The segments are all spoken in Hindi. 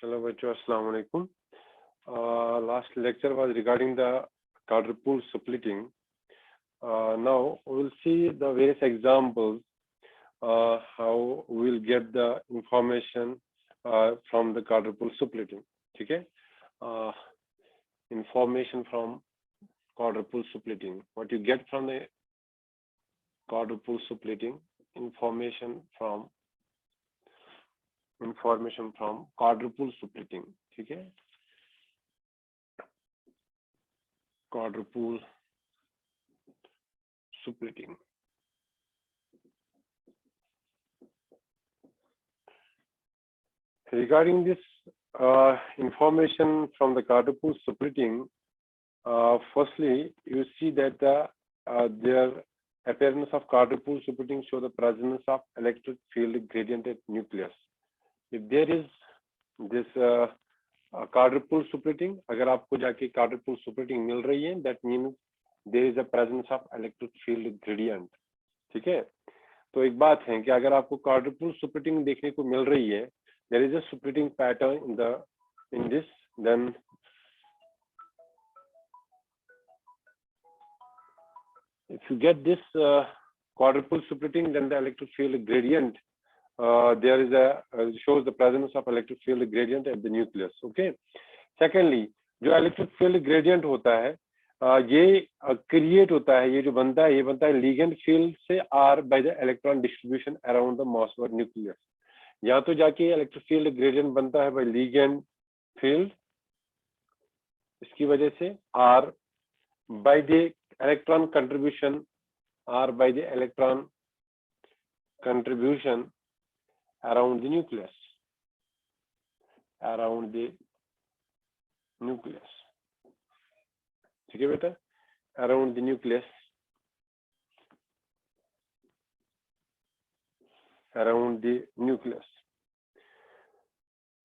Hello, bachcho. Assalamu alaikum. Last lecture was regarding the quadruple splitting. Now we will see the various examples how we will get the information from the quadruple splitting. Okay? Information from quadruple splitting. What you get from the quadruple splitting? Information from quadruple splitting. ठीक है, quadruple splitting. Regarding this information from the quadruple splitting, firstly you see that their appearance of quadruple splitting show the presence of electric field gradient at nucleus. If there is this quadruple splitting, अगर आपको जाके quadruple splitting मिल रही है, that means there is a presence of electric field gradient. ठीक है, तो एक बात है कि अगर आपको quadruple splitting देखने को मिल रही है, there is a splitting pattern in this, then if you get this quadruple splitting, then the electric field gradient there is a shows the presence of electric field gradient at the nucleus. Okay. Secondly, जो electric field gradient होता है ये create होता है, ये जो बनता है, ये बनता है ligand field से R by the electron distribution around the Mossberg nucleus. यहाँ तो जाके electric field gradient बनता है by ligand field, इसकी वजह से R by the electron contribution, R by the electron contribution around the nucleus, ठीक है बेटा, around the nucleus,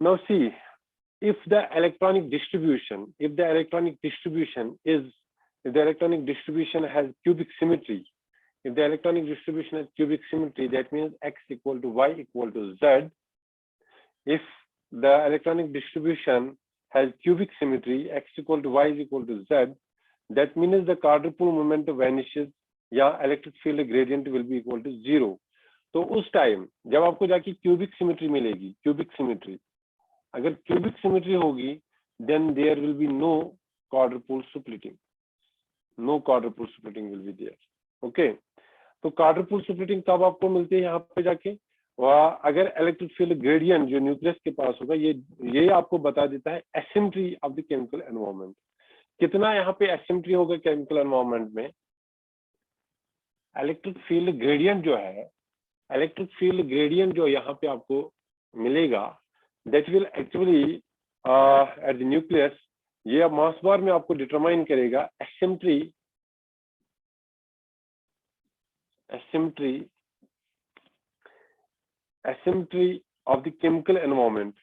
Now see, if the electronic distribution has cubic symmetry, that means x equal to y equal to z. If the electronic distribution has cubic symmetry, x equal to y is equal to z, that means the quadruple moment vanishes या electric field gradient will be equal to 0. तो उस टाइम जब आपको जाके cubic symmetry मिलेगी, अगर cubic symmetry होगी, then there will be no quadruple splitting. No quadruple splitting will be there. Okay. तो quadruple splitting कब आपको मिलती है यहाँ पे जाके, वह अगर electric field gradient जो न्यूक्लियस के पास होगा, ये आपको बता देता है asymmetry of the chemical environment. कितना यहाँ पे asymmetry होगा chemical environment में, electric field gradient जो यहाँ पे आपको मिलेगा, that will actually at the nucleus, ये अब मास बार में आपको डिटरमाइन करेगा asymmetry of the chemical environment.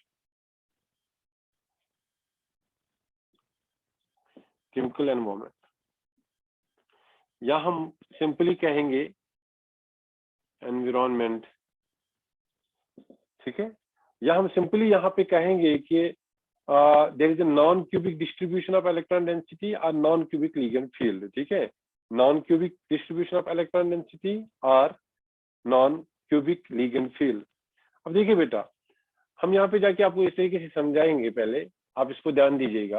या हम सिंपली कहेंगे एनवायरनमेंट, ठीक है, या हम सिंपली यहाँ पे कहेंगे कि there is a non-cubic distribution of electron density or non-cubic ligand field. ठीक है, non-cubic distribution of electron density or non-cubic ligand field. अब देखिए बेटा, हम यहाँ पे जाके आपको इस तरीके से समझाएंगे, पहले आप इसको ध्यान दीजिएगा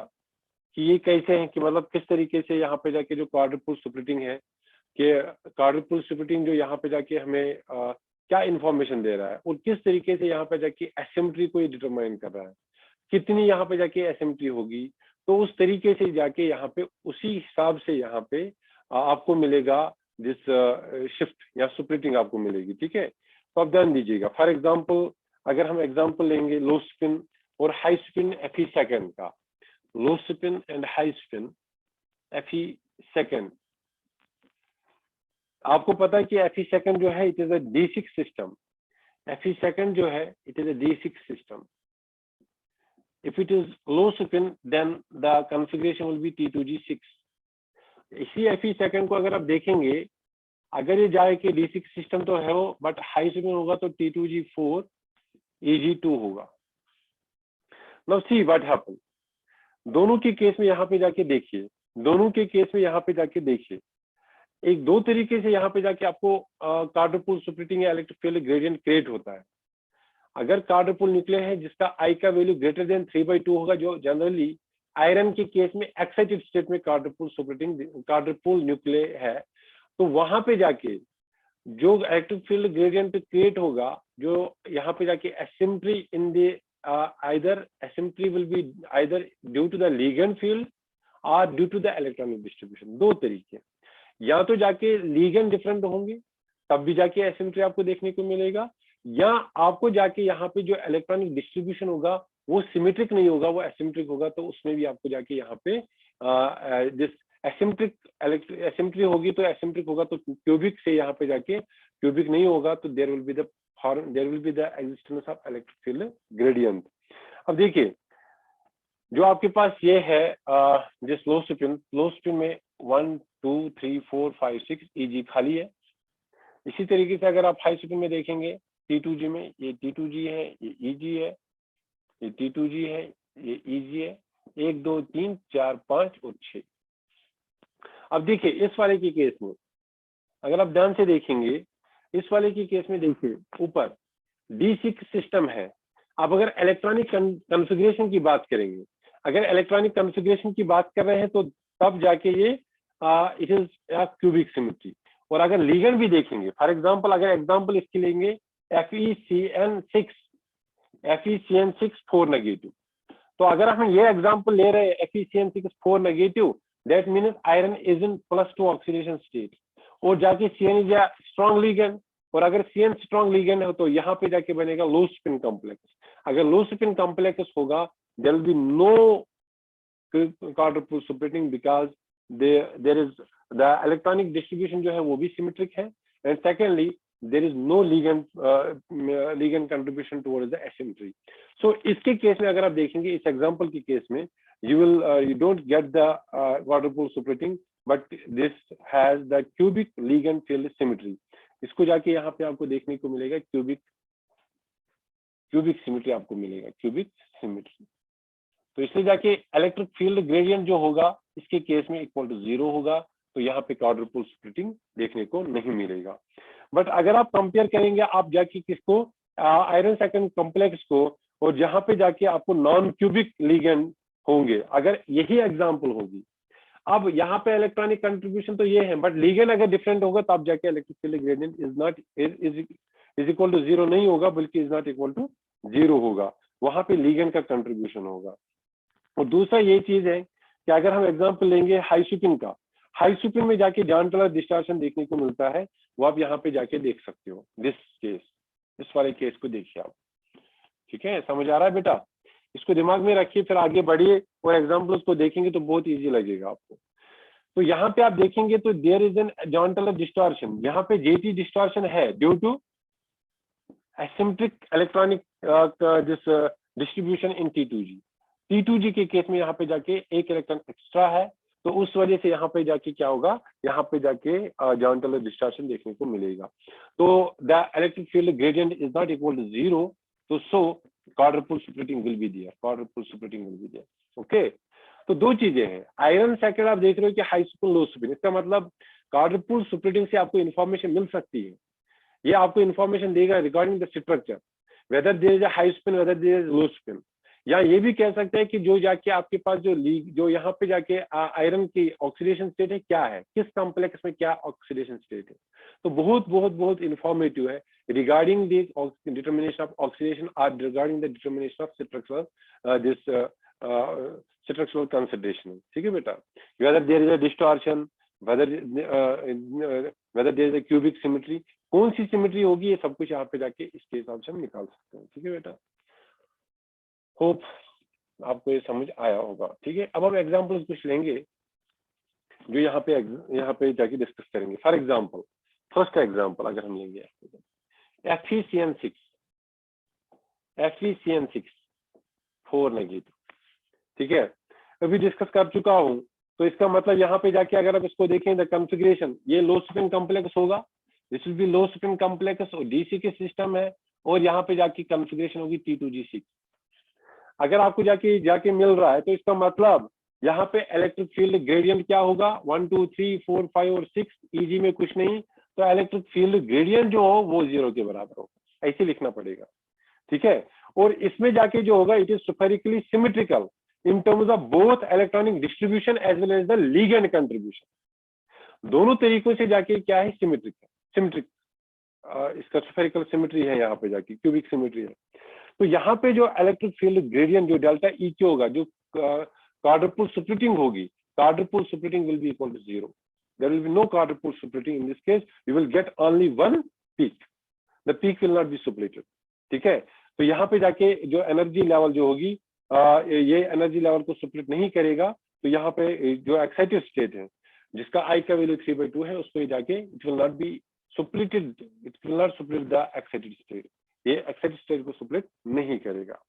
कि ये कैसे है, कि मतलब किस तरीके से यहाँ पे जाके जो quadruple splitting है, कि quadruple splitting जो यहाँ पे जाके हमें क्या इंफॉर्मेशन दे रहा है और किस तरीके से यहाँ पे जाके asymmetry को ये डिटरमाइन कर रहा है, कितनी यहाँ पे जाके asymmetry होगी, तो उस तरीके से जाके यहाँ पे उसी हिसाब से यहाँ पे आपको मिलेगा दिस शिफ्ट या स्प्लिटिंग आपको मिलेगी. ठीक है, तो आप ध्यान दीजिएगा. फॉर एग्जांपल अगर हम एग्जांपल लेंगे लो स्पिन और हाई स्पिन Fe सेकंड का, लो spin and high spin Fe second, आपको पता है कि Fe सेकंड जो है it is a D6 system. Fe second जो है it is a D6 system. If it is low spin, then the configuration will be T2G6. इसी Fe सेकंड को अगर आप देखेंगे, अगर ये जाए कि D6 सिस्टम तो है वो, बट हाई स्पिन होगा तो T2G4 Eg2 होगा. नाउ सी व्हाट हैपन, दोनों के केस में यहाँ पे जाके देखिए, दोनों के केस में यहाँ पे जाके देखिए, एक दो तरीके से यहाँ पे जाके आपको क्वाड्रुपल सुपरेटिंग या इलेक्ट्रिक फील्ड ग्रेडियंट क्रिएट होता है। अगर क्वाड्रुपल न्यूक्लियर है जिसका आई का वैल्यू ग्रेटर देन 3/2 होगा, जो जनरली आयरन के केस में एक्साइटेड स्टेट में क्वाड्रुपल सुपरेटिंग क्वाड्रुपल न्यूक्लियर है, तो वहां पे जाके जो इलेक्ट्रिक फील्ड ग्रेडियंट क्रिएट होगा, जो यहाँ पे जाके asymmetry in the either asymmetry will be either due to the ligand field or due to the electronic distribution। दो तरीके, या तो जाके ligand डिफरेंट होंगे तब भी जाके एसिमेट्री आपको देखने को मिलेगा, या आपको जाके यहाँ पे जो इलेक्ट्रॉनिक डिस्ट्रीब्यूशन होगा वो सिमेट्रिक नहीं होगा, वो एसिमेट्रिक होगा, तो उसमें भी आपको जाके यहाँ पे जिस एसिमेट्री होगी तो एसिमेट्रिक होगा, तो क्यूबिक से यहाँ पे जाके क्यूबिक नहीं होगा, तो there will be the existence of electric field gradient. अब देखिए जो आपके पास ये है जिस लो स्पिन में 1 2 3 4 5 6 ईजी खाली है। इसी तरीके से अगर आप हाई स्पिन में देखेंगे T2G में, ये T2G है, ये ईजी है, ये T2G है, ये ईजी है, 1 2 3 4 5 और 6। अब देखिए इस वाले के केस में अगर आप ध्यान से देखेंगे, इस वाले की केस में देखिए ऊपर D6 सिस्टम है। अब अगर इलेक्ट्रॉनिक कॉन्फ़िगरेशन की बात करेंगे, अगर इलेक्ट्रॉनिक कॉन्फ़िगरेशन की बात कर रहे हैं तो तब जाके ये इट इज क्यूबिक सिमेट्री। और अगर लीगेंड भी देखेंगे, फॉर एग्जांपल अगर एग्जांपल इसकी लेंगे FeCN6 4 नेगेटिव, तो अगर हम ये एग्जांपल ले रहे हैं FeCN6 4 negative, that means iron is in +2 oxidation state, और जाके CN is a strong ligand, और अगर CN स्ट्रॉन्ग लीगेंड हो तो यहाँ पे जाके बनेगा लो स्पिन कॉम्प्लेक्स। अगर लो स्पिन कॉम्प्लेक्स होगा there will be no quadrupole splitting because there is the electronic distribution जो है वो भी सिमेट्रिक है, and secondly there is no ligand contribution towards the asymmetry. So इसके केस में अगर आप देखेंगे, इस एग्जांपल के केस में you don't get the quadruple separating, but this has the cubic ligand field symmetry। इसको जाके यहाँ पे आपको देखने को मिलेगा क्यूबिक सिमेट्री आपको मिलेगा, क्यूबिक सिमेट्री। तो इसलिए जाके इलेक्ट्रिक फील्ड ग्रेडियंट जो होगा इसके केस में इक्वल टू 0 होगा, तो यहाँ पे क्वाड्रुपल स्प्लिटिंग देखने को नहीं मिलेगा। बट अगर आप कंपेयर करेंगे आप जाके किसको, आयरन सेकंड कॉम्प्लेक्स को, और जहाँ पे जाके आपको नॉन क्यूबिक लिगेंड होंगे, अगर यही एग्जांपल होगी। अब यहाँ पे इलेक्ट्रॉनिक कंट्रीब्यूशन तो ये है, बट लिगेंड अगर डिफरेंट होगा तब जाके electric field gradient is equal to 0 नहीं होगा, बल्कि इज नॉट इक्वल टू 0 होगा, वहां पे लिगेंड का कंट्रीब्यूशन होगा। और दूसरा ये चीज है कि अगर हम एग्जांपल लेंगे हाई सुपिन का, हाई सुपिन में जाके जॉन टलर डिस्टॉर्शन देखने को मिलता है, वो आप यहाँ पे जाके देख सकते हो। दिस केस, इस वाले केस को देखिए आप, ठीक है, समझ आ रहा है बेटा? इसको दिमाग में रखिए, फिर आगे बढ़िए और एग्जाम्पल्स को देखेंगे तो बहुत इजी लगेगा आपको। तो यहाँ पे आप देखेंगे तो there is an Jahn Teller distortion, यहाँ पे JT डिस्टॉर्शन है due to asymmetric electronic this distribution in T2G के केस में यहाँ पे जाके एक इलेक्ट्रॉन एक्स्ट्रा है, तो उस वजह से यहाँ पे जाके क्या होगा, यहाँ पे जाके जॉन टलर डिस्टॉर्शन देखने को मिलेगा। तो the electric field gradient is not equal to 0, तो so quadruple splitting will be there, okay. तो दो चीजें हैं, आयरन सेकेंड आप देख रहे हो कि हाई स्पिन लो स्पिन, इसका मतलब क्वाड्रुपल स्प्लिटिंग से आपको इन्फॉर्मेशन मिल सकती है, ये आपको इन्फॉर्मेशन देगा regarding the structure, whether there is a high spin, whether there is low spin. या ये भी कह सकते हैं कि जो जाके आपके पास जो यहाँ पे जाके आयरन की ऑक्सीडेशन स्टेट है क्या है, किस कॉम्प्लेक्स में क्या ऑक्सीडेशन स्टेट है। तो बहुत बहुत बहुत इंफॉर्मेटिव है regarding the determination of oxidation or regarding the determination of structural consideration, ठीक है बेटा? whether there is a distortion, whether there is a cubic symmetry, कौन सी सिमेट्री होगी, ये सब कुछ यहाँ पे जाके इसके हिसाब से हम निकाल सकते हैं, ठीक है बेटा? होप आपको ये समझ आया होगा, ठीक है। अब हम एग्जाम्पल्स कुछ लेंगे जो यहाँ पे जाके डिस्कस करेंगे। फॉर एग्जाम्पल फर्स्ट एग्जाम्पल अगर हम लेंगे FeCN6 4 नेगेटिव, ठीक है, अभी डिस्कस कर चुका हूं। तो इसका मतलब यहाँ पे जाके अगर आप इसको देखें द कॉन्फ़िगरेशन, ये लो स्पिन कॉम्प्लेक्स होगा, this will be low spin complex और DC के सिस्टम है, और यहाँ पे जाके कॉन्फ़िगरेशन होगी T2G6। अगर आपको जाके मिल रहा है तो इसका मतलब यहाँ पे इलेक्ट्रिक फील्ड ग्रेडियंट क्या होगा, 1 2 3 4 5 और 6, इजी में कुछ नहीं, तो इलेक्ट्रिक फील्ड ग्रेडियंट जो हो वो 0 के बराबर होगा, ऐसे लिखना पड़ेगा, ठीक है। और इसमें जाके जो होगा it is spherically symmetrical in terms of both electronic distribution as well as the ligand contribution. दोनों तरीकों से जाके क्या है, सिमेट्रिक इसका स्फेरिकल सिमेट्री है, यहाँ पे जाके क्यूबिक सिमेट्री है। तो यहाँ पे जो इलेक्ट्रिक फील्ड ग्रेडियंट जो डेल्टा ई क्यू होगा, जो quadruple splitting होगी, quadruple splitting will be equal to 0. There will be no quadruple splitting in this case. You will get only one peak. The peak will not be splitted. ठीक है। तो यहाँ पे जाके जो एनर्जी लेवल जो होगी ये एनर्जी लेवल को स्प्लिट नहीं करेगा। तो यहाँ पे जो एक्साइटेड स्टेट है जिसका आई का वैल्यू 3/2 है, उसको जाके it will not B splitted, it will not split the excited state, ये एक्साइटेड स्टेट को स्प्लिट नहीं करेगा।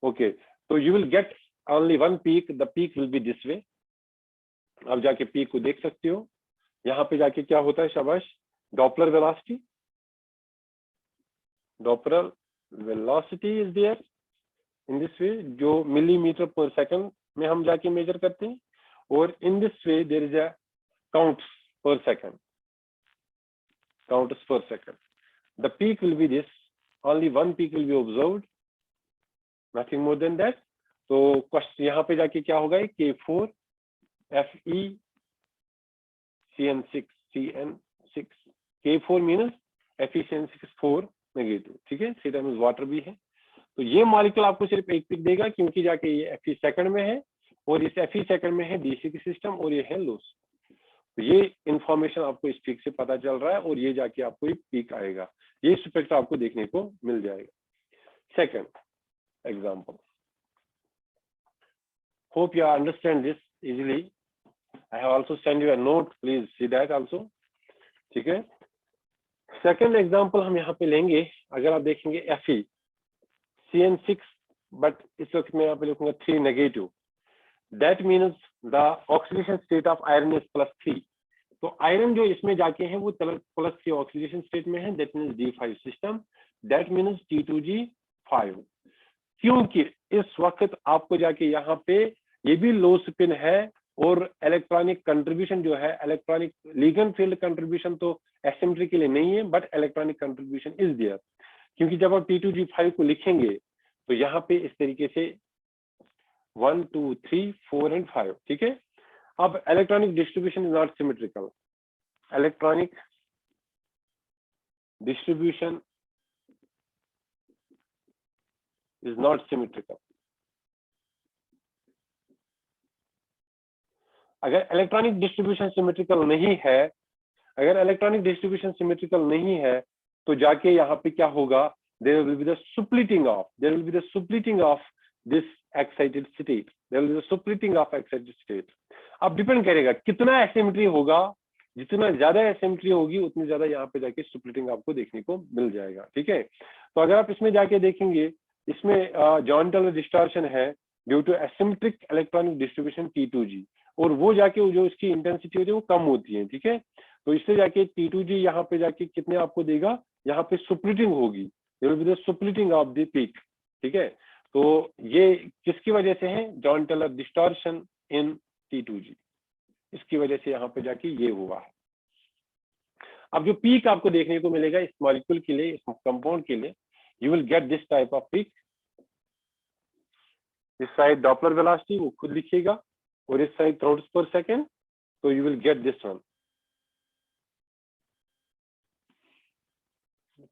ओके, तो you will get only one peak, the peak will be this way। आप जाके पीक को देख सकते हो। यहाँ पे जाके क्या होता है, शाबाश, Doppler velocity is there in this way, जो मिलीमीटर पर सेकंड में हम जाके मेजर करते हैं, और in this way there is a counts per second, the peak will be this, only one peak will be observed, nothing more than that. तो क्वेश्चन यहाँ पे जाके क्या होगा, K4 Fe CN6 K4 मीनस Fe CN6 4 negative, ठीक है, सी टाइम्स वाटर भी है। तो ये मॉलिक्यूल आपको सिर्फ एक पिक देगा, क्योंकि जाके ये Fe सेकंड में है, और इस Fe सेकंड में है DC की सिस्टम, और ये है लूस। तो ये इंफॉर्मेशन आपको इस पिक से पता चल रहा है, और ये जाके आपको एक पिक आएगा, ये स्पेक्ट्रा आपको देखने को मिल जाएगा। Second example, hope you understand this easily. I have also sent you a note, please see that also, ठीक है। सेकंड एग्जांपल हम यहाँ पे लेंगे, अगर आप देखेंगे Fe CN6, बट इस वक्त मैं यहाँ पे लिखूंगा 3 negative, that means the oxidation state of iron is +3। तो आयरन जो इसमें जाके है वो +3 ऑक्सीडेशन स्टेट में है, that means D5 system, that means T2G5। क्योंकि इस वक्त आपको जाके यहाँ पे ये भी लो स्पिन है, और इलेक्ट्रॉनिक कंट्रीब्यूशन जो है, इलेक्ट्रॉनिक लिगेंड फील्ड कंट्रीब्यूशन तो एसिमेट्रिकली नहीं है, but electronic contribution is there. क्योंकि जब आप T2G5 को लिखेंगे तो यहाँ पे इस तरीके से 1 2 3 4 एंड 5, ठीक है। अब electronic distribution is not symmetrical, electronic distribution is not symmetrical. अगर इलेक्ट्रॉनिक डिस्ट्रीब्यूशन सिमेट्रिकल नहीं है, अगर इलेक्ट्रॉनिक डिस्ट्रीब्यूशन सिमेट्रिकल नहीं है, तो जाके यहाँ पे क्या होगा, there will be the splitting of this excited state, there will be the splitting of excited state. अब डिपेंड करेगा कितना एसिमेट्री होगा, जितना ज्यादा एसिमेट्री होगी उतनी ज्यादा यहाँ पे जाके स्प्लिटिंग आपको देखने को मिल जाएगा, ठीक है। तो अगर आप इसमें जाके देखेंगे, इसमें जॉन टेलर डिस्टॉर्शन है due to asymmetric electronic distribution T2G, और वो जाके जो इसकी इंटेंसिटी होती है वो कम होती है, ठीक है। तो इससे जाके T2G यहाँ पे जाके कितने आपको देगा, यहाँ पे स्प्लिटिंग होगी, there will be the splitting of the peak, ठीक है। तो ये किसकी वजह से है, जॉन टेलर डिस्टॉर्शन इन T2G, इसकी वजह से यहाँ पे जाके ये हुआ है। अब जो पीक आपको देखने को मिलेगा इस मॉलिक्यूल के लिए, इस कंपाउंड के लिए, you will get this type off peak. इस साइड डॉपलर वेलोसिटी वो खुद लिखिएगा, और इस साइड थ्रोट्स पर सेकेंड, तो you will get this one,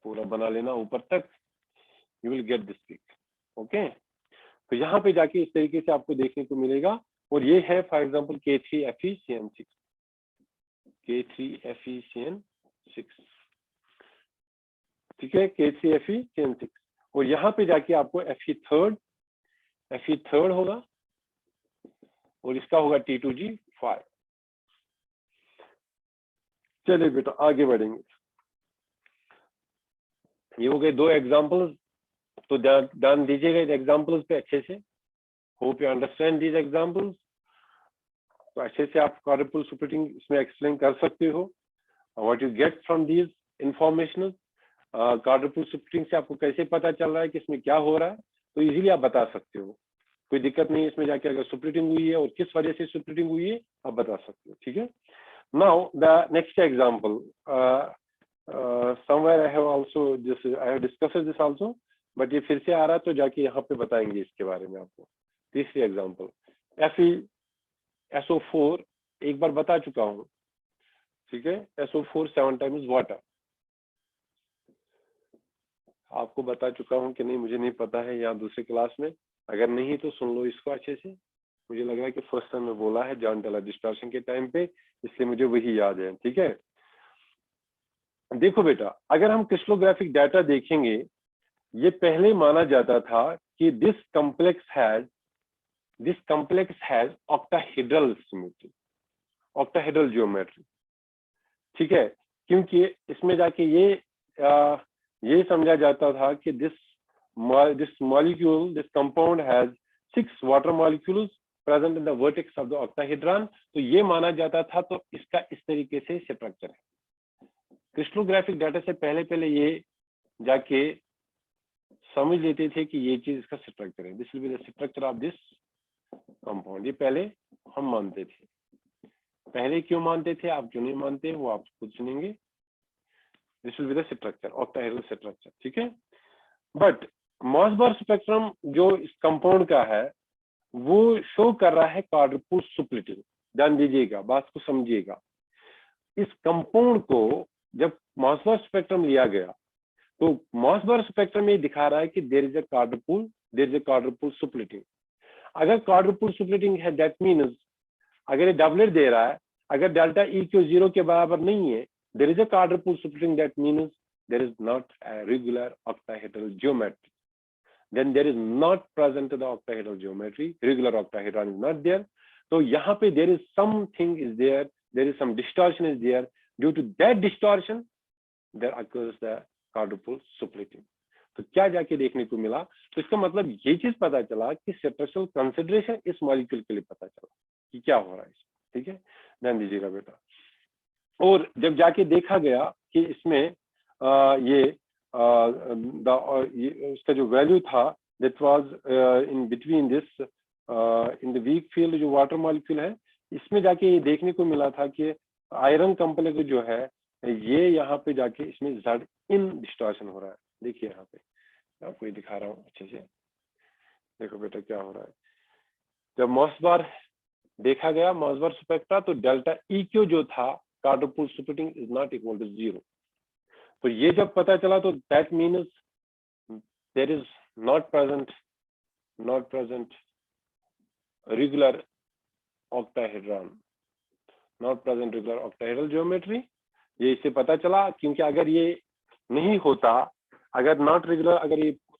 पूरा बना लेना ऊपर तक, you will get this peak, okay. तो यहाँ पे जाके इस तरीके से आपको देखने को मिलेगा, और ये है for example K3 Fe CN6, ठीक है, K3 Fe CN6, और यहाँ पे जाके आपको Fe थर्ड होगा, और इसका होगा T2G5। चलिए बेटा आगे बढ़ेंगे। ये हो गए 2 एग्जांपल्स, तो ध्यान दीजिएगा इन एग्जांपल्स पे अच्छे से। Hope you understand these examples. तो अच्छे से आप क्वाड्रुपल स्प्लिटिंग इसमें एक्सप्लेन कर सकते हो, what you get from these information. Quadruple splitting से आपको कैसे पता चल रहा है कि इसमें क्या हो रहा है। तो इजीली आप बता सकते हो, कोई दिक्कत नहीं है इसमें जाके अगर स्प्लिटिंग हुई है और किस वजह से स्प्लिटिंग हुई है आप बता सकते हो, ठीक है। Now the next example, somewhere I have also just I have discussed this also, but ये फिर से आ रहा है तो जाके यहाँ पे बताएंगे इसके बारे में आपको। तीसरी एग्जांपल FeSO4 एक बार बता चुका हूँ, ठीक है। SO4 7 टाइम्स वाटर आपको बता चुका हूँ कि नहीं मुझे नहीं पता है, यहाँ दूसरे क्लास में, अगर नहीं तो सुन लो इसको अच्छे से। मुझे लग रहा है कि फर्स्ट टाइम में बोला है जॉन टेलर डिस्टॉर्शन के टाइम पे, इसलिए मुझे वही याद है, ठीक है। देखो बेटा, अगर हम क्रिस्टलोग्राफिक डाटा देखेंगे, ये पहले माना जाता था कि this complex has octahedral symmetry, octahedral geometry, ठीक है। क्योंकि इसमें जाके ये समझा जाता था कि this compound has 6 water molecules present in the vertex of the octahedron, तो ये माना जाता था, तो इसका इस तरीके से स्ट्रक्चर है। क्रिस्टलोग्राफिक डाटा से पहले ये जाके समझ लेते थे कि ये चीज इसका स्ट्रक्चर है, this will be the structure of this compound. ये पहले हम मानते थे, पहले क्यों मानते थे, आप क्यों नहीं मानते वो आप खुद सुनेंगे। This will be the structure, octahedral structure, ठीक है। बट मॉसबार स्पेक्ट्रम जो इस कंपाउंड का है वो शो कर रहा है क्वाड्रुपल स्प्लिटिंग। ध्यान दीजिएगा, बात को समझिएगा। इस कंपाउंड को जब मॉसबार स्पेक्ट्रम लिया गया तो मॉसबार स्पेक्ट्रम ये दिखा रहा है कि there is a quadruple splitting. अगर क्वाड्रुपल स्प्लिटिंग है दैट मीन्स अगर ये डबलेट दे रहा है, अगर डेल्टा ई क्यू 0 के बराबर नहीं है, there is a quadruple splitting, that means there is not a regular octahedral geometry, then there is not present the octahedral geometry, regular octahedron is not there. So यहाँ पे there is something is there is some distortion is there, due to that distortion there occurs the quadruple splitting। तो क्या जाके देखने को मिला, तो इसका मतलब ये चीज पता चला कि स्ट्रक्चरल कंसिडरेशन इस मॉलिक्यूल के लिए पता चला कि क्या हो रहा है, ठीक है। ध्यान दीजिएगा बेटा। और जब जाके देखा गया कि इसमें इसका जो वैल्यू था that was in between this in the weak field जो वाटर मॉलिक्यूल है, इसमें जाके ये देखने को मिला था कि आयरन कॉम्प्लेक्स जो है ये यहाँ पे जाके इसमें जेड इन डिस्टॉर्शन हो रहा है। देखिए यहाँ पे आपको ये दिखा रहा हूँ अच्छे से, देखो बेटा क्या हो रहा है। जब मॉसबार देखा गया, मॉसबार स्पेक्ट्रा, तो डेल्टा ई क्यू जो था quadruple splitting is not equal to 0। तो ये जब पता चला तो that means there is not present regular octahedron, not present regular octahedral geometry. ये इससे पता चला, क्योंकि अगर ये नहीं होता, अगर नॉट रेगुलर,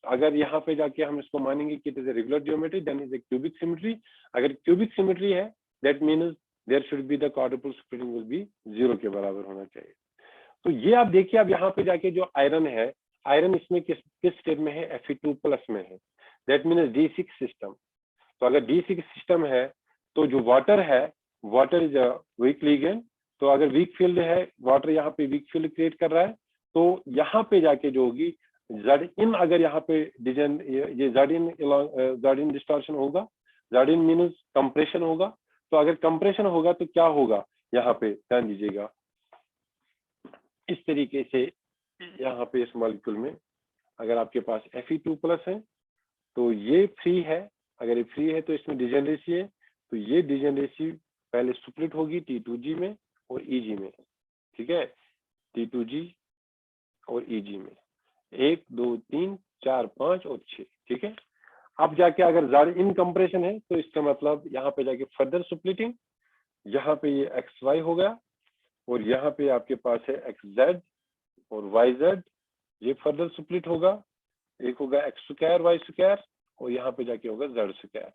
अगर यहाँ पे जाके हम इसको मानेंगे कि it is a regular geometry, then is a cubic symmetry. अगर क्यूबिक सिमेट्री है that means there should be the quadruple splitting will be 0 के बराबर होना चाहिए। तो ये आप देखिए, अब यहाँ पे जाके जो आयरन है, आयरन इसमें किस स्टेट में है, Fe2+ में है, दैट मीन्स D6 सिस्टम। तो अगर D6 सिस्टम है तो जो वाटर है, water is a week ligand. तो अगर वीक फील्ड है, वाटर यहाँ पे वीक फील्ड क्रिएट कर रहा है, तो यहाँ पे जाके जो होगी जेड इन, अगर यहाँ पे ये जेड इन डिस्टॉर्शन होगा, जेड इन मीन्स कंप्रेशन होगा। तो अगर कंप्रेशन होगा तो क्या होगा, यहाँ पे ध्यान दीजिएगा, इस तरीके से यहाँ पे इस मॉलिक्यूल में अगर आपके पास Fe2+ है तो ये फ्री है, अगर ये फ्री है तो इसमें डिजेनरेसी है, तो ये डिजेनरेसी पहले स्प्लिट होगी T2G में और EG में, ठीक है। T2G और EG में 1 2 3 4 5 और 6, ठीक है। अब जाके अगर जेड इन कंप्रेशन है तो इसका मतलब यहाँ पे जाके फर्दर स्प्लिटिंग, यहाँ पे ये XY हो गया और यहाँ पे आपके पास है XZ और YZ, ये फर्दर स्प्लिट होगा, एक होगा X² Y² और यहाँ पे जाके होगा Z²।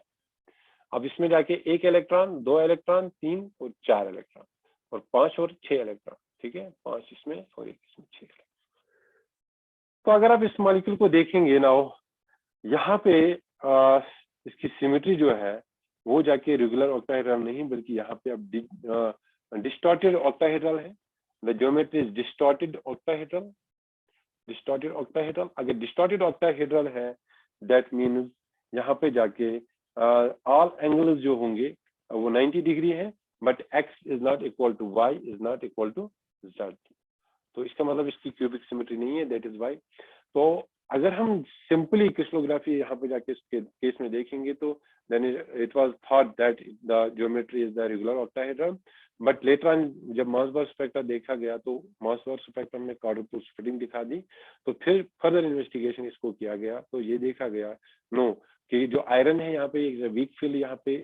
अब इसमें जाके 1 इलेक्ट्रॉन, 2 इलेक्ट्रॉन, 3 और 4 इलेक्ट्रॉन और 5 और 6 इलेक्ट्रॉन, ठीक है। 5 इसमें और 1 इसमें, 6 इलेक्ट्रॉन। तो अगर आप इस मॉलिक्यूल को देखेंगे ना, यहाँ पे इसकी सिमेट्री जो है वो जाके रेगुलर ऑक्टाहेड्रल नहीं, बल्कि यहाँ पे अब डिस्टॉर्टेड ऑक्टाहेड्रल है। The geometry is distorted octahedral, distorted octahedral. अगर डिस्टॉर्टेड ऑक्टाहेड्रल है दैट मीन्स यहाँ पे जाके ऑल एंगल्स जो होंगे वो 90 डिग्री है, but x is not equal to y is not equal to z। तो इसका मतलब इसकी क्यूबिक सिमेट्री नहीं है, दैट इज वाई। तो अगर हम सिंपली क्रिस्टलोग्राफी यहाँ पे जाके इसके केस में देखेंगे तो then it was thought that the geometry is the regular octahedron, but later on जब मॉसबार्ग स्पेक्ट्रम देखा गया तो मॉसबार्ग स्पेक्ट्रम में quadruple splitting दिखा दी। तो फिर फर्दर इन्वेस्टिगेशन इसको किया गया तो ये देखा गया नो कि जो आयरन है यहाँ पे एक वीक फील्ड यहाँ पे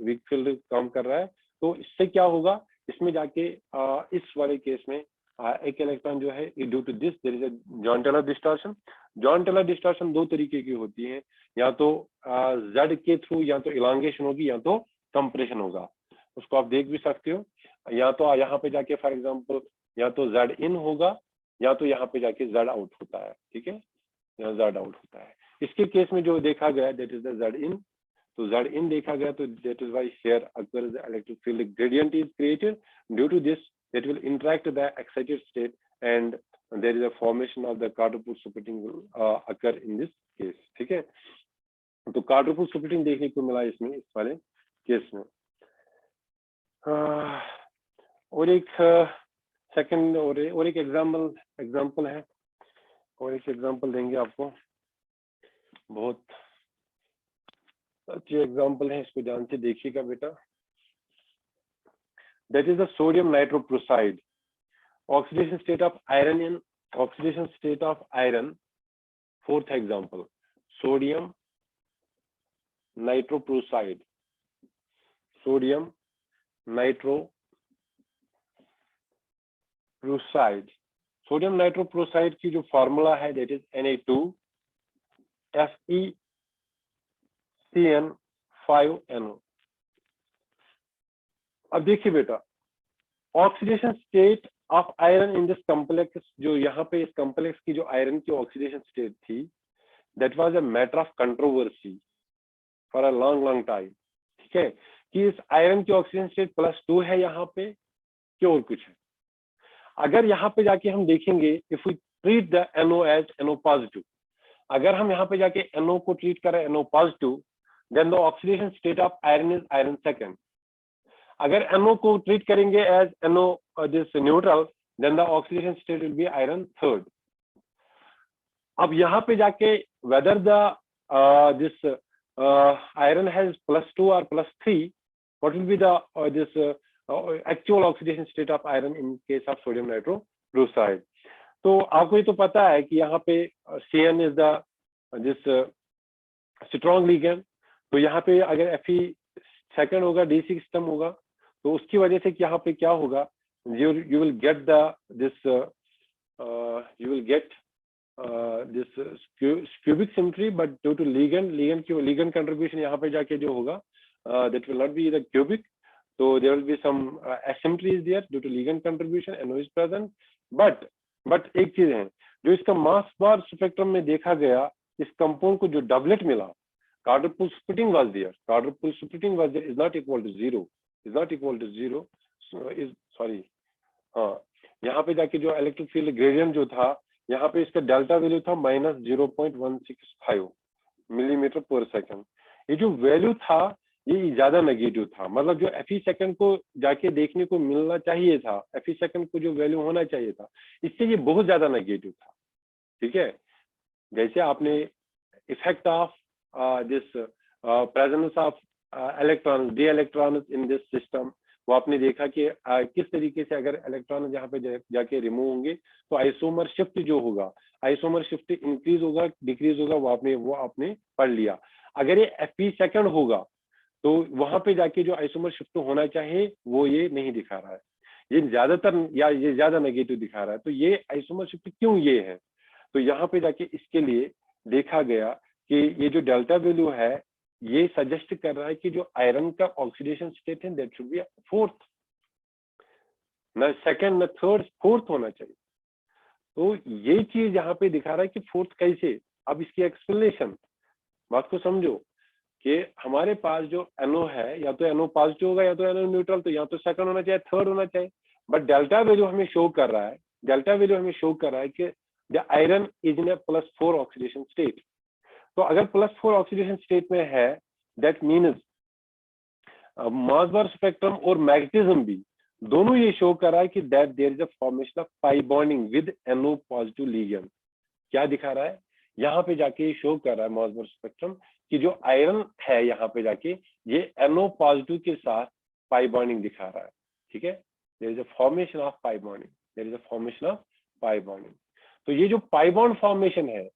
वीक फील्ड काम कर रहा है। तो इससे क्या होगा, इसमें जाके इस वाले केस में एक इलेक्ट्रॉन जो है due to this there is a Jahn Teller distortion. Jahn Teller distortion दो तरीके की होती है, या तो जेड के थ्रू या तो इलांगेशन होगी या तो कंप्रेशन होगा, उसको आप देख भी सकते हो। या तो यहाँ पे जाके फॉर एग्जांपल या तो जेड इन होगा या तो यहाँ पे जाके जेड आउट होता है, ठीक है, यहाँ जेड आउट होता है। इसके केस में जो देखा गया that is the Z in. तो जेड इन देखा गया तो दैट इज व्हाई हियर अगर the electric field gradient is created due to this that will interact the excited state and there is a formation of the quadruple splitting will occur in this case, ठीक है। तो quadruple splitting देखने को मिला इसमें इस वाले केस में। और एक सेकंड और एक एग्जांपल है, और एक एग्जांपल देंगे आपको, बहुत अच्छी एग्जांपल है, इसको ध्यान से देखिएगा बेटा। That is the sodium nitroprusside. Oxidation state of iron in oxidation state of iron. Fourth example, sodium nitroprusside. Sodium nitroprusside. Sodium nitroprusside की जो फॉर्मूला है that is Na2FeCN5NO। अब देखिए बेटा, oxidation state of iron in this complex, जो यहाँ पे इस कॉम्प्लेक्स की जो आयरन की ऑक्सीडेशन स्टेट थी that was a matter of controversy for a long time, ठीक है, कि इस आयरन की ऑक्सीडेशन स्टेट +2 है यहाँ पे कि और कुछ है। अगर यहाँ पे जाके हम देखेंगे if we treat the NO as NO positive, अगर हम यहाँ पे जाके NO को ट्रीट करें NO positive then the oxidation state of iron is iron second. अगर NO को ट्रीट करेंगे as NO this neutral then the oxidation state will be iron third. अब यहाँ पे जाके whether the this iron has +2 और +3 what will be the this actual oxidation state of iron in case of sodium nitroprusside. तो आपको ये तो पता है कि यहाँ पे CN is the this strong ligand, तो यहाँ पे अगर Fe सेकंड होगा DC सिस्टम होगा, तो उसकी वजह से यहाँ पे क्या होगा, you will get the this you will get this cubic symmetry, but due to ligand contribution यहाँ पे जाके जो होगा that will not be the cubic, so there will be some asymmetry is there due to ligand contribution, NO is present, but एक चीज है जो इसका मास बार स्पेक्ट्रम में देखा गया, इस कंपाउंड को जो डबलेट मिला, quadruple splitting was there, is not equal to zero, so is sorry हाँ, यहाँ पे जाके जो इलेक्ट्रिक फील्ड ग्रेडियंट जो था यहाँ पे इसका डेल्टा वैल्यू था -0.165 मिलीमीटर पर सेकंड। ये जो वैल्यू था ये ज्यादा नेगेटिव था, मतलब जो Fe सेकंड को जाके देखने को मिलना चाहिए था, Fe सेकंड को जो वैल्यू होना चाहिए था, इससे ये बहुत ज्यादा नेगेटिव था, ठीक है। जैसे आपने effect of this presence of electron D electron in this system, वो आपने देखा कि किस तरीके से अगर इलेक्ट्रॉन यहाँ पे जाके रिमूव होंगे तो आइसोमर शिफ्ट जो होगा, आइसोमर शिफ्ट इंक्रीज होगा डिक्रीज होगा, वो आपने पढ़ लिया। अगर ये Fe सेकंड होगा तो वहां पे जाके जो आइसोमर शिफ्ट होना चाहिए वो ये नहीं दिखा रहा है, ये ज्यादातर या ये ज्यादा नेगेटिव दिखा रहा है। तो ये आइसोमर शिफ्ट क्यों ये है, तो यहाँ पे जाके इसके लिए देखा गया कि ये जो डेल्टा वैल्यू है ये सजेस्ट कर रहा है कि जो आयरन का ऑक्सीडेशन स्टेट है दैट शुड बी फोर्थ, न सेकंड न थर्ड, फोर्थ होना चाहिए। तो ये चीज यहाँ पे दिखा रहा है कि फोर्थ कैसे। अब इसकी एक्सप्लेनेशन, बात को समझो कि हमारे पास जो NO है या तो NO पॉजिटिव होगा या तो NO न्यूट्रल, तो या तो सेकंड होना चाहिए थर्ड होना चाहिए, बट डेल्टा वैल्यू हमें शो कर रहा है, कि the iron is in a +4 oxidation state. तो अगर +4 ऑक्सीडेशन स्टेट में है, दैट मीन्स मॉसबार स्पेक्ट्रम और मैग्नेटिज्म भी दोनों ये शो कर रहा है कि that there is a formation of pi bonding with NO positive ligand. क्या दिखा रहा है यहाँ पे जाके, शो कर रहा है मॉसबार स्पेक्ट्रम कि जो आयरन है यहाँ पे जाके ये NO पॉजिटिव के साथ पाई बॉन्डिंग दिखा रहा है। ठीक है, there is a formation of pi bonding, there is a formation of pi bonding. तो ये जो पाई बॉन्ड फॉर्मेशन है,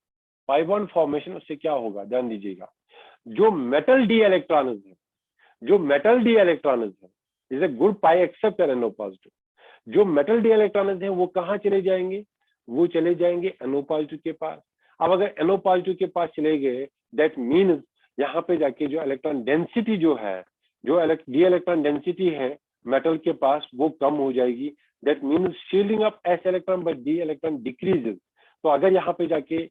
पाई बॉन्ड फॉर्मेशन, उससे क्या होगा ध्यान दीजिएगा, जो मेटल डी इलेक्ट्रॉन्स है, जो मेटल डी इलेक्ट्रॉन्स है is a good pi acceptor NO positive. जो मेटल डी इलेक्ट्रॉन्स है वो कहाँ चले जाएंगे, वो चले जाएंगे NO पॉजिटिव के पास। अब अगर NO पॉजिटिव के पास चले गए, दैट मीन्स यहाँ पे जाके जो इलेक्ट्रॉन डेंसिटी जो है, जो डी इलेक्ट्रॉन डेंसिटी है मेटल के पास, वो कम हो जाएगी। That means shielding of S electron by D electron decreases. तो अगर यहाँ पे जाके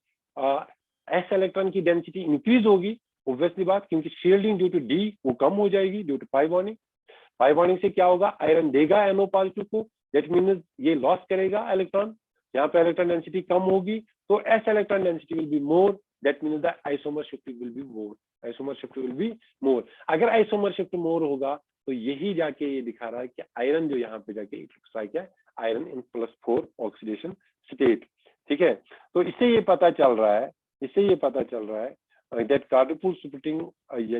S इलेक्ट्रॉन की डेंसिटी इंक्रीज होगी, ऑब्वियसली बात, क्योंकि शील्डिंग ड्यू टू D वो कम हो जाएगी due to pi bonding. Pi bonding से क्या होगा, आयरन देगा NO पॉजिटिव को, दैट मीन्स ये लॉस करेगा इलेक्ट्रॉन, यहाँ पे इलेक्ट्रॉन डेंसिटी कम होगी, तो S electron density will be more, that means the isomer shift will be more, isomer shift will be more. अगर आइसोमर शिफ्ट मोर होगा तो यही जाके ये दिखा रहा है कि आयरन जो यहाँ पे जाके इट लुक्स लाइक है आयरन इन +4 ऑक्सीडेशन स्टेट। ठीक है, तो इससे ये पता चल रहा है, इससे ये पता चल रहा है दैट कार्डियोपुल स्प्लिटिंग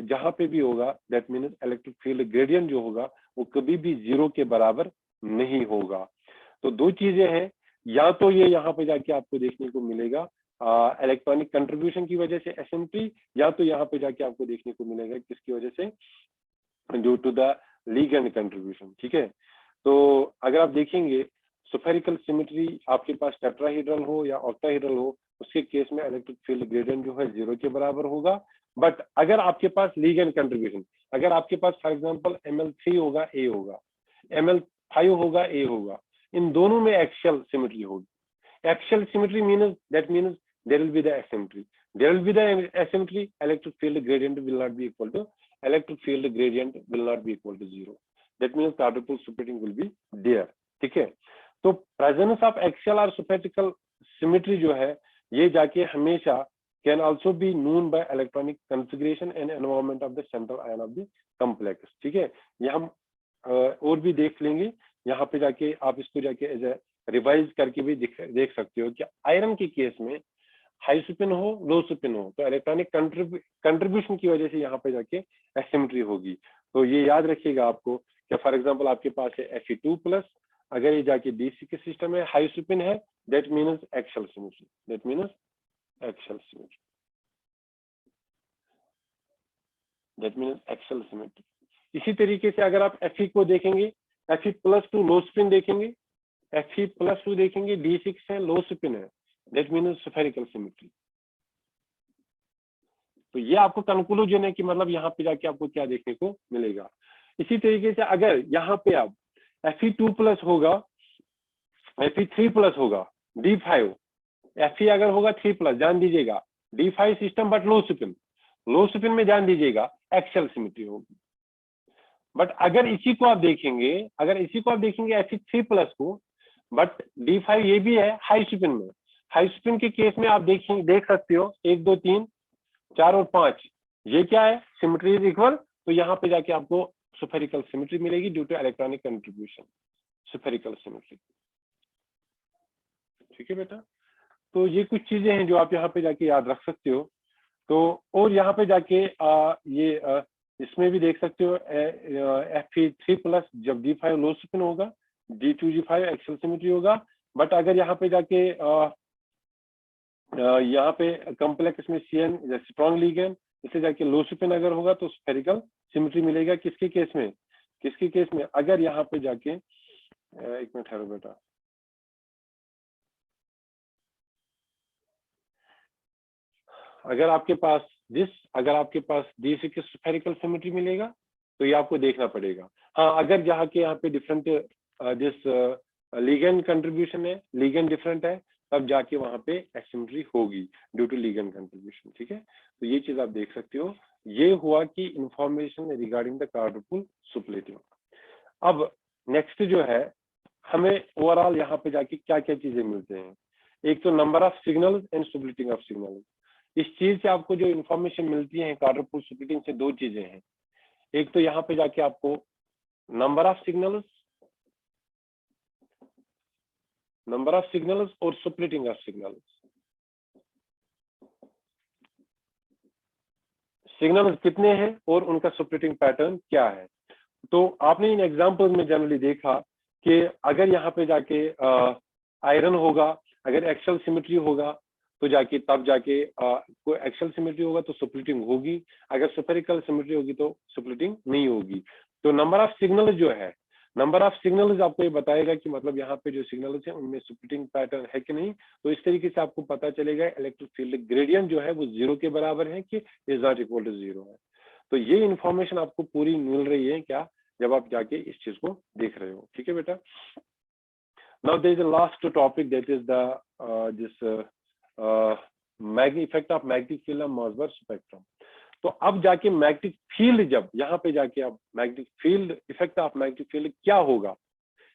जहां पे भी होगा, that means electric field gradient जो होगा वो कभी भी 0 के बराबर नहीं होगा। तो दो चीजें हैं, या तो ये यहाँ पे जाके आपको देखने को मिलेगा इलेक्ट्रॉनिक कंट्रीब्यूशन की वजह से एसिमेट्री, या तो यहाँ पे जाके आपको देखने को मिलेगा किसकी वजह से, due to the ligand contribution. ठीक है, तो अगर आप देखेंगे स्फेरिकल सिमेट्री आपके पास टेट्राहेड्रल हो या ऑक्टाहेड्रल हो, उसके केस में इलेक्ट्रिक फील्ड ग्रेडियंट जो है 0 के बराबर होगा। बट अगर आपके पास लिगेंड कंट्रीब्यूशन, अगर आपके पास फॉर एग्जांपल Ml3 होगा, A होगा, Ml5 होगा, A होगा, इन दोनों में एक्सियल सिमेट्री होगी। Axial symmetry means that means there will be the asymmetry, there will be the asymmetry, electric field gradient will not be equal to, electric field gradient will not be equal to 0. That means quadrupole splitting will be there. ठीक है, तो presence of axial or symmetrical symmetry जो है ये जाके हमेशा can also be known by electronic configuration and environment of the central ion of the complex। ठीक है, ये हम और भी देख लेंगे, यहाँ पे जाके आप इसको जाके एज ए रिवाइज करके भी देख सकते हो कि आयरन के केस में हाई स्पिन हो, लो स्पिन हो, तो इलेक्ट्रॉनिक कंट्रीब्यूशन की वजह से यहाँ पे जाके एसिमेट्री होगी। तो ये याद रखिएगा आपको कि फॉर एग्जांपल आपके पास है Fe2+, अगर ये जाके DC के सिस्टम में हाई स्पिन है, that means axial symmetry, that means axial symmetry, that means axial symmetry. इसी तरीके से अगर आप Fe को देखेंगे, Fe+2 लो स्पिन देखेंगे, Fe+2 देखेंगे, D6 है, लो स्पिन है, दैट मीन्स स्फेरिकल सिमेट्री। तो ये आपको कंक्लूजन है कि मतलब यहाँ पे जाके आपको क्या देखने को मिलेगा। इसी तरीके से अगर यहाँ पे आप Fe2+ होगा, Fe3+ होगा, D5, Fe अगर होगा 3+, ध्यान दीजिएगा D5 system but low spin, low spin में ध्यान दीजिएगा एक्सियल सिमेट्री होगी। बट अगर इसी को आप देखेंगे, अगर इसी को आप देखेंगे Fe3+ को, बट D5 ये भी है हाई स्पिन में, हाई स्पिन के केस में आप देख सकते हो 1 2 3 4 और 5, ये क्या है, सिमेट्री इज इक्वल। तो यहाँ पे जाके आपको स्फेरिकल सिमेट्री मिलेगी due to electronic contribution, spherical symmetry. ठीक है बेटा, तो ये कुछ चीजें हैं जो आप यहाँ पे जाके याद रख सकते हो। तो और यहाँ पे जाके इसमें भी देख सकते हो Fe3+ जब D5 लो स्पिन होगा, D2G5 एक्सियल सिमेट्री होगा। बट अगर यहाँ पे जाके यहाँ पे कॉम्प्लेक्स में CN स्ट्रॉन्ग लिगेंड, इससे जाके लो स्पिन अगर होगा तो स्फेरिकल सिमेट्री मिलेगा। किसके केस में, किसके केस में, अगर यहाँ पे जाके एक मिनट ठहरो बेटा, अगर आपके पास D6 स्फेरिकल सिमेट्री मिलेगा तो ये आपको देखना पड़ेगा। हाँ, अगर जहाँ के यहाँ पे डिफरेंट जिस लिगेंड कंट्रीब्यूशन है, लिगेंड डिफरेंट है, तब जाके वहां पे एसिमेट्री होगी ड्यू टू लिगेंड कंट्रीब्यूशन। ठीक है, तो ये चीज आप देख सकते हो। ये हुआ कि इंफॉर्मेशन रिगार्डिंग द कार्डियोपुल स्प्लिटिंग। अब नेक्स्ट जो है, हमें ओवरऑल यहाँ पे जाके क्या क्या चीजें मिलते हैं। एक तो number of signals and splitting of signals, इस चीज से आपको जो इन्फॉर्मेशन मिलती है क्वार्टर पोल स्प्लिटिंग से, दो चीजें हैं। एक तो यहाँ पे जाके आपको नंबर ऑफ सिग्नल्स और स्प्लिटिंग ऑफ सिग्नल्स कितने हैं और उनका स्प्लिटिंग पैटर्न क्या है। तो आपने इन एग्जांपल्स में जनरली देखा कि अगर यहाँ पे जाके आयरन होगा, अगर एक्सल सिमेट्री होगा तो जाके तब जाके कोई एक्सल सिमेट्री होगा तो स्प्लिटिंग होगी, अगर स्फेरिकल सिमेट्री होगी तो स्प्लिटिंग नहीं होगी। तो नंबर ऑफ सिग्नल्स जो है, नंबर ऑफ सिग्नल्स आपको ये बताएगा कि मतलब यहाँ पे जो सिग्नल्स है उनमें स्प्लिटिंग पैटर्न है कि नहीं। तो इस तरीके से आपको पता चलेगा इलेक्ट्रिक फील्ड ग्रेडियंट जो है वो 0 के बराबर है कि इज नॉट इक्वल टू 0 है। तो ये इंफॉर्मेशन आपको पूरी मिल रही है क्या, जब आप जाके इस चीज को देख रहे हो। ठीक है बेटा। Now there is a last topic that is the this effect of magnetic field on Mossbauer spectrum. तो अब जाके मैग्नेटिक फील्ड, जब यहाँ पे जाके अब magnetic field, effect of magnetic field क्या होगा,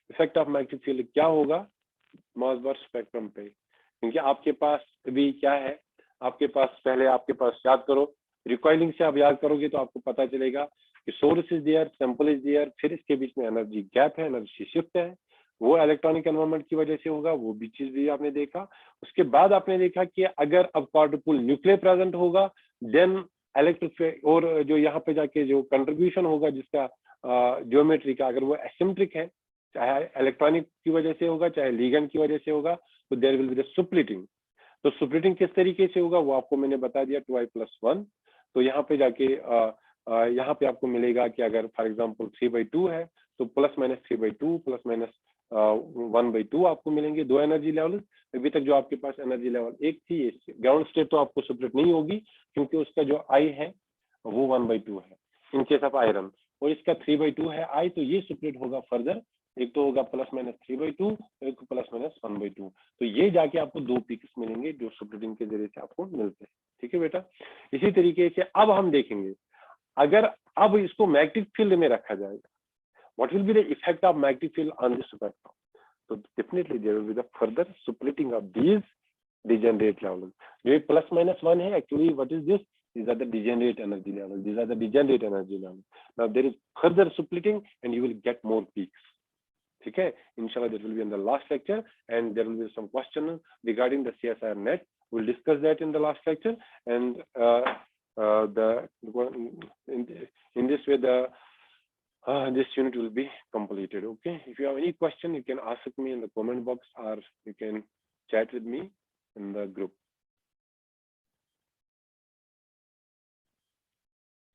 इफेक्ट ऑफ मैग्नेटिक फील्ड क्या होगा मोसबर्ग स्पेक्ट्रम पे। क्योंकि आपके पास अभी क्या है, आपके पास पहले आपके पास याद करो, रिकॉइलिंग से आप याद करोगे तो आपको पता चलेगा कि source is there, sample is there, फिर इसके बीच में एनर्जी गैप है, एनर्जी शिफ्ट है, वो इलेक्ट्रॉनिक एनवायरनमेंट की वजह से होगा, वो भी चीज भी आपने देखा। उसके बाद आपने देखा कि अगर अब क्वार्टर पोल न्यूक्लियर प्रेजेंट होगा देन इलेक्ट्रिक, और जो यहाँ पे जाके जो कंट्रीब्यूशन होगा जिसका ज्योमेट्री का, अगर वो एसिमेट्रिक है, चाहे इलेक्ट्रॉनिक की वजह से होगा चाहे लिगेंड की वजह से होगा, तो there will be the splitting. तो स्प्लिटिंग किस तरीके से होगा वो आपको मैंने बता दिया, 2i+1। तो यहाँ पे जाके यहाँ पे आपको मिलेगा कि अगर फॉर एग्जांपल 3/2 है तो +-3/2 +-1/2 आपको मिलेंगे, दो एनर्जी लेवल। अभी तक जो आपके पास एनर्जी लेवल एक थी, ग्राउंड स्टेट तो आपको स्प्लिट नहीं होगी क्योंकि उसका जो आई है वो 1/2 है इन केस ऑफ आयरन, और इसका 3/2 है आई, तो ये स्प्लिट होगा फर्दर, एक तो होगा +-3/2, एक +-1/2। तो ये जाके आपको दो पिक्स मिलेंगे जो स्प्लिटिंग के जरिए से आपको मिलते हैं। ठीक है बेटा। इसी तरीके से अब हम देखेंगे, अगर अब इसको मैग्नेटिक फील्ड में रखा जाएगा, what will be the effect of magnetic field on this spectrum? So definitely there will be the further splitting of these degenerate levels. जो +-1 है, actually what is this? These are the degenerate energy levels. These are the degenerate energy levels. Now there is further splitting and you will get more peaks. ठीक है, inshallah that will be in the last lecture, and there will be some question regarding the CSIR net. We'll discuss that in the last lecture, and in this way this unit will be completed. Okay, if you have any question you can ask me in the comment box or you can chat with me in the group.